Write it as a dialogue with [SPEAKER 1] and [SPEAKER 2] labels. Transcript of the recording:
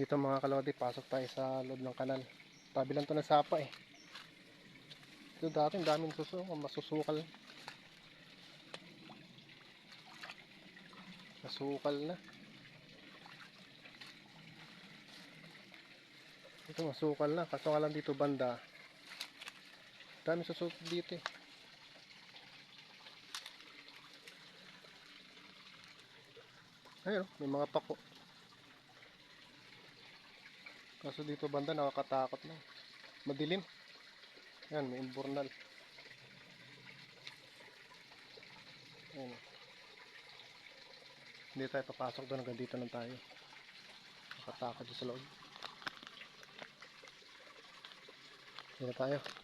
[SPEAKER 1] Dito mga kalodi, pasok tayo sa loob ng kanal. Tabi lang to ng sapa eh. Ito dati ang daming masusukal. Masukal na. Ito masukal na, kaso nga lang dito banda. Daming susukal dito eh. Ayun, may mga pako. Kaso dito banda nakakatakot na. Madilim. Ayan, may imburnal. Ayan. Hindi tayo papasok doon, hanggang dito lang tayo. Nakatakot sa loob. Dito tayo.